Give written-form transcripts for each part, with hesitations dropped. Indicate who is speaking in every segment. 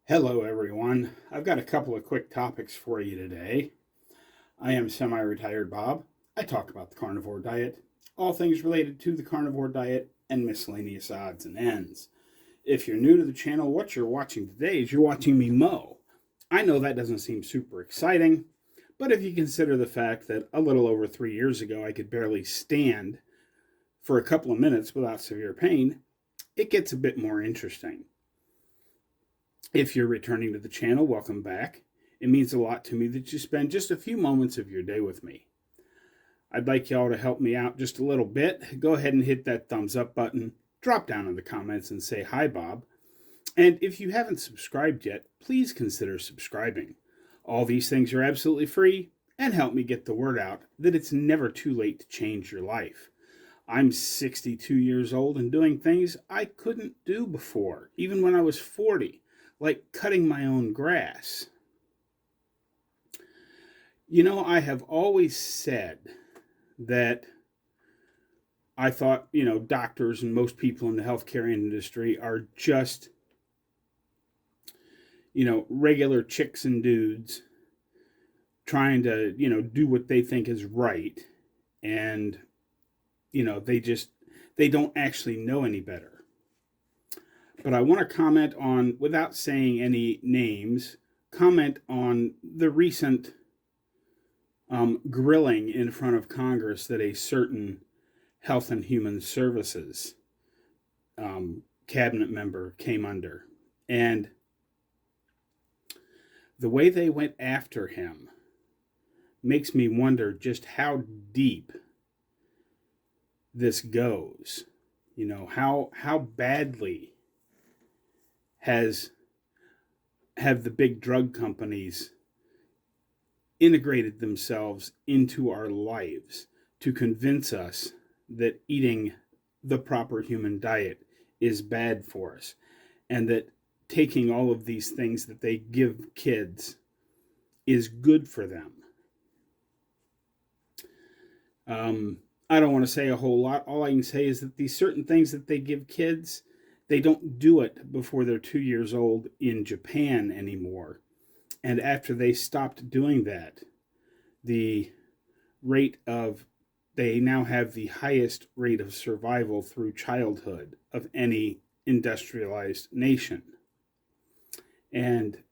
Speaker 1: Hello, everyone. I've got a couple of quick topics for you today. I am Semi-Retired Bob. I talk about the carnivore diet, all things related to the carnivore diet, and miscellaneous odds and ends. If you're new to the channel, what you're watching today is you're watching me mow. I know that doesn't seem super exciting, but if you consider the fact that a little over 3 years ago I could barely stand for a couple of minutes without severe pain, it gets a bit more interesting. If you're returning to the channel, welcome back. It means a lot to me that you spend just a few moments of your day with me. I'd like y'all to help me out just a little bit. Go ahead and hit that thumbs up button. Drop down in the comments and say hi, Bob. And if you haven't subscribed yet, please consider subscribing. All these things are absolutely free and help me get the word out that it's never too late to change your life. I'm 62 years old and doing things I couldn't do before, even when I was 40. Like cutting my own grass. You know, I have always said that I thought, doctors and most people in the healthcare industry are just, regular chicks and dudes trying to, do what they think is right. And, they don't actually know any better. But I want to comment on, without saying any names, comment on the recent grilling in front of Congress that a certain Health and Human Services cabinet member came under. And the way they went after him makes me wonder just how deep this goes. How badly have the big drug companies integrated themselves into our lives to convince us that eating the proper human diet is bad for us, and that taking all of these things that they give kids is good for them. I don't want to say a whole lot. All I can say is that these certain things that they give kids, they don't do it before they're 2 years old in Japan anymore. And after they stopped doing that, they now have the highest rate of survival through childhood of any industrialized nation. And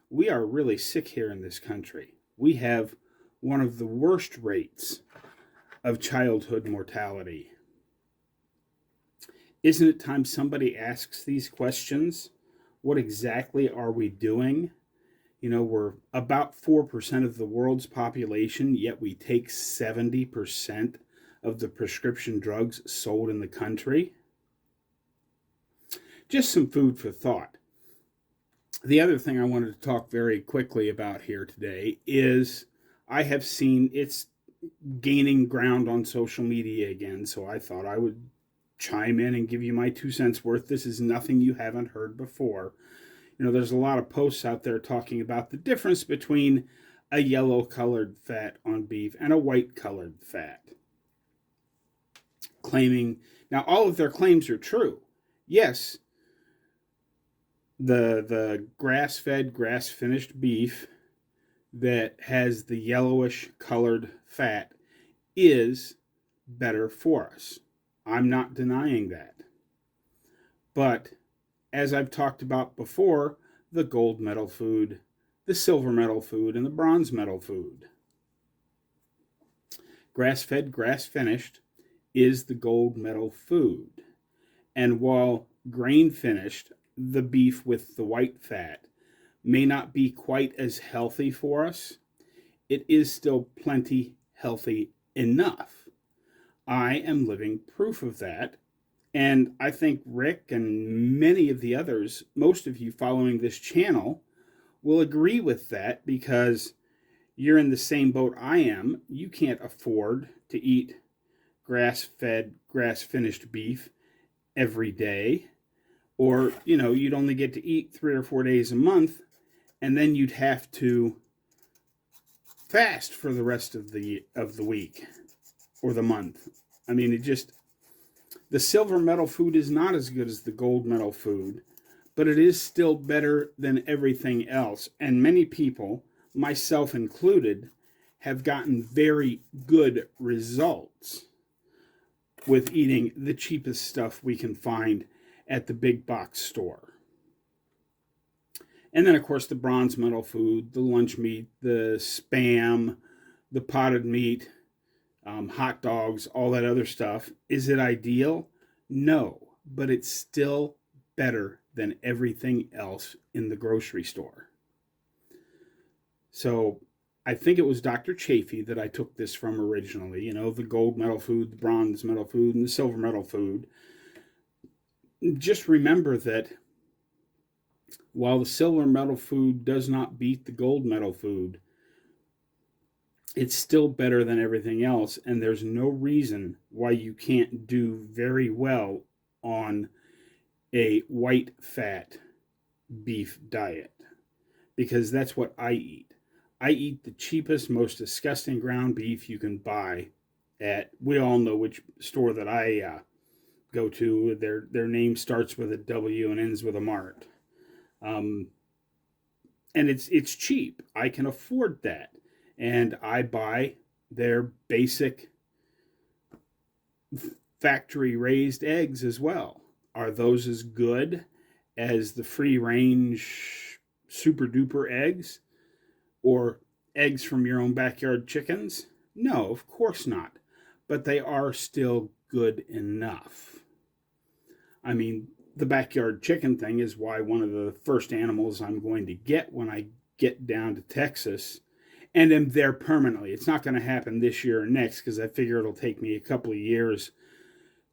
Speaker 1: we are really sick here in this country. We have one of the worst rates of childhood mortality. Isn't it time somebody asks these questions? What exactly are we doing? We're about 4% of the world's population, yet we take 70% of the prescription drugs sold in the country. Just some food for thought. The other thing I wanted to talk very quickly about here today is I have seen it's gaining ground on social media again, so I thought I would chime in and give you my 2 cents worth. This is nothing you haven't heard before. There's a lot of posts out there talking about the difference between a yellow colored fat on beef and a white colored fat. Now all of their claims are true. Yes, the grass-fed, grass-finished beef that has the yellowish colored fat is better for us. I'm not denying that. But as I've talked about before, the gold medal food, the silver medal food, and the bronze medal food. Grass-fed, grass-finished is the gold medal food. And while grain-finished, the beef with the white fat, may not be quite as healthy for us, it is still plenty healthy enough. I am living proof of that, and I think Rick and many of the others, most of you following this channel, will agree with that because you're in the same boat I am. You can't afford to eat grass-fed, grass-finished beef every day, or, you'd only get to eat 3 or 4 days a month, and then you'd have to fast for the rest of the week or the month. I mean, the silver medal food is not as good as the gold medal food, but it is still better than everything else. And many people, myself included, have gotten very good results with eating the cheapest stuff we can find at the big box store. And then, of course, the bronze medal food, the lunch meat, the Spam, the potted meat, hot dogs, all that other stuff. Is it ideal? No, but it's still better than everything else in the grocery store. So I think it was Dr. Chafee that I took this from originally, you know, the gold medal food, the bronze medal food, and the silver medal food. Just remember that while the silver medal food does not beat the gold medal food, it's still better than everything else, and there's no reason why you can't do very well on a white fat beef diet, because that's what I eat. I eat the cheapest, most disgusting ground beef you can buy at, we all know which store that I go to. Their name starts with a W and ends with a Mart. And it's cheap. I can afford that. And I buy their basic factory raised eggs as well. Are those as good as the free range super duper eggs or eggs from your own backyard chickens? No, of course not. But they are still good enough. I mean, the backyard chicken thing is why one of the first animals I'm going to get when I get down to Texas and am there permanently. It's not going to happen this year or next because I figure it'll take me a couple of years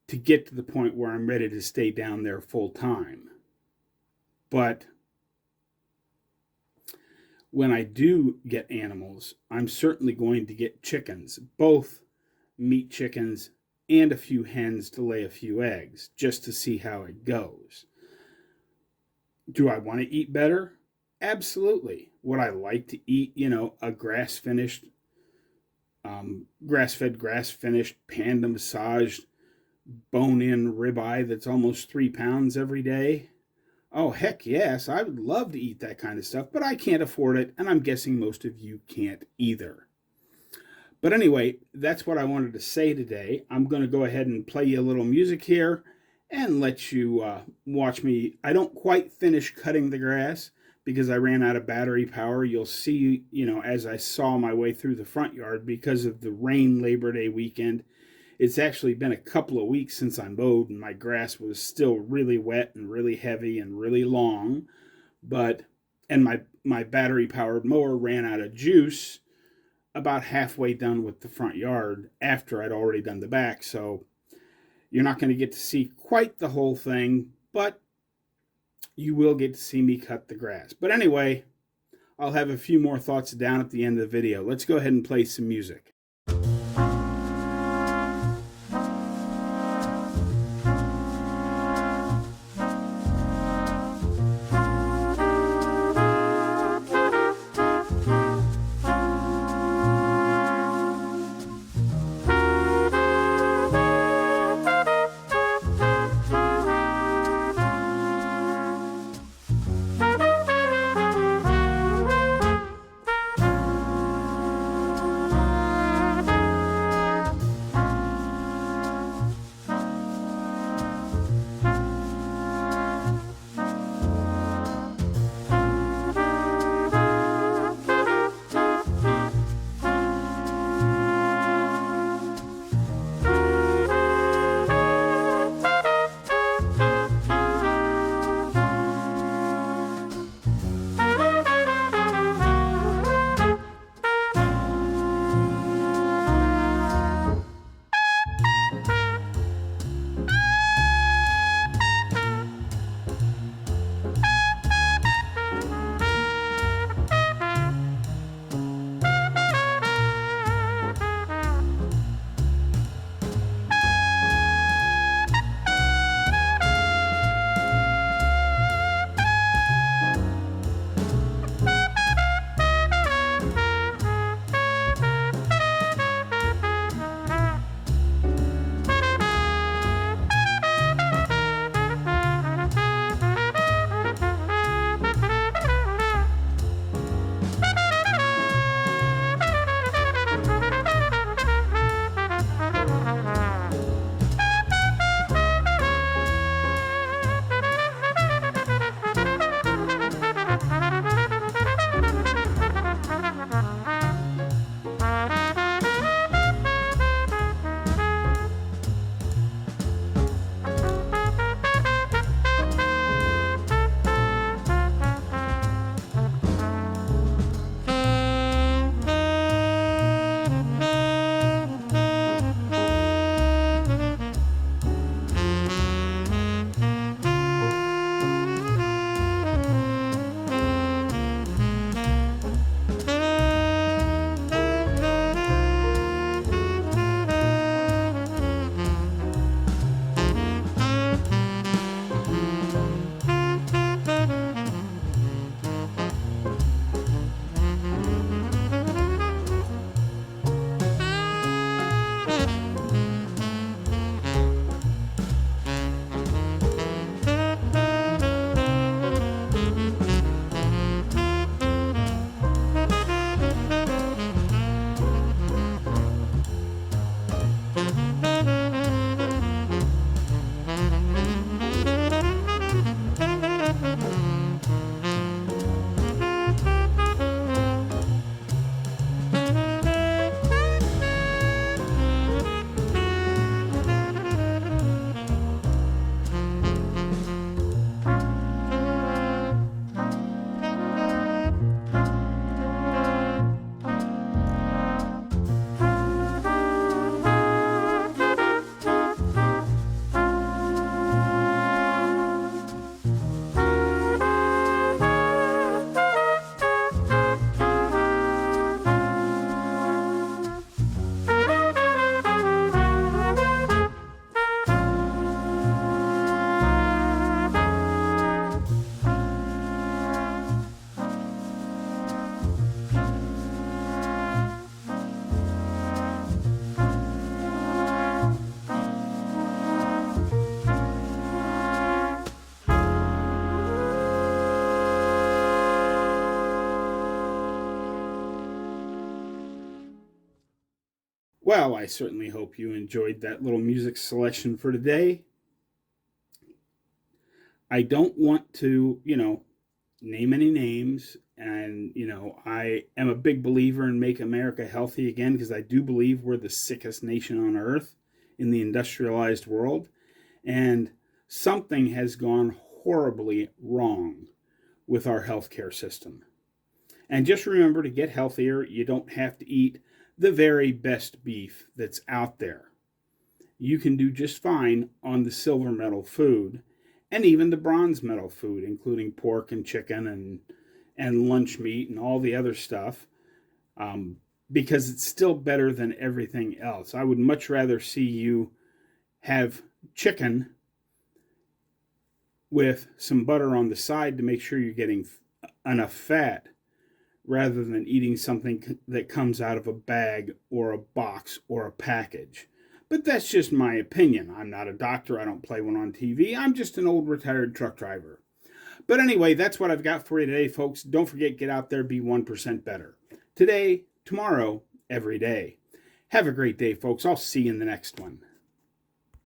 Speaker 1: to get to the point where I'm ready to stay down there full time. But when I do get animals, I'm certainly going to get chickens, both meat chickens and a few hens to lay a few eggs, just to see how it goes. Do I want to eat better? Absolutely. Would I like to eat, a grass-fed, grass-finished, panda massaged, bone-in ribeye that's almost 3 pounds every day? Oh, heck yes, I would love to eat that kind of stuff, but I can't afford it, and I'm guessing most of you can't either. But anyway, that's what I wanted to say today. I'm going to go ahead and play you a little music here and let you watch me. I don't quite finish cutting the grass because I ran out of battery power. You'll see, as I saw my way through the front yard because of the rain Labor Day weekend. It's actually been a couple of weeks since I mowed, and my grass was still really wet and really heavy and really long. And my battery-powered mower ran out of juice about halfway done with the front yard after I'd already done the back. So you're not going to get to see quite the whole thing, but you will get to see me cut the grass. But anyway, I'll have a few more thoughts down at the end of the video. Let's go ahead and play some music. Well, I certainly hope you enjoyed that little music selection for today. I don't want to, name any names. And, I am a big believer in Make America Healthy Again because I do believe we're the sickest nation on earth in the industrialized world. And something has gone horribly wrong with our healthcare system. And just remember, to get healthier, you don't have to eat the very best beef that's out there. You can do just fine on the silver medal food and even the bronze medal food, including pork and chicken and lunch meat and all the other stuff, because it's still better than everything else. I would much rather see you have chicken with some butter on the side to make sure you're getting enough fat, rather than eating something that comes out of a bag or a box or a package. But that's just my opinion. I'm not a doctor. I don't play one on TV. I'm just an old retired truck driver. But anyway, that's what I've got for you today, folks. Don't forget, get out there, be 1% better. Today, tomorrow, every day. Have a great day, folks. I'll see you in the next one.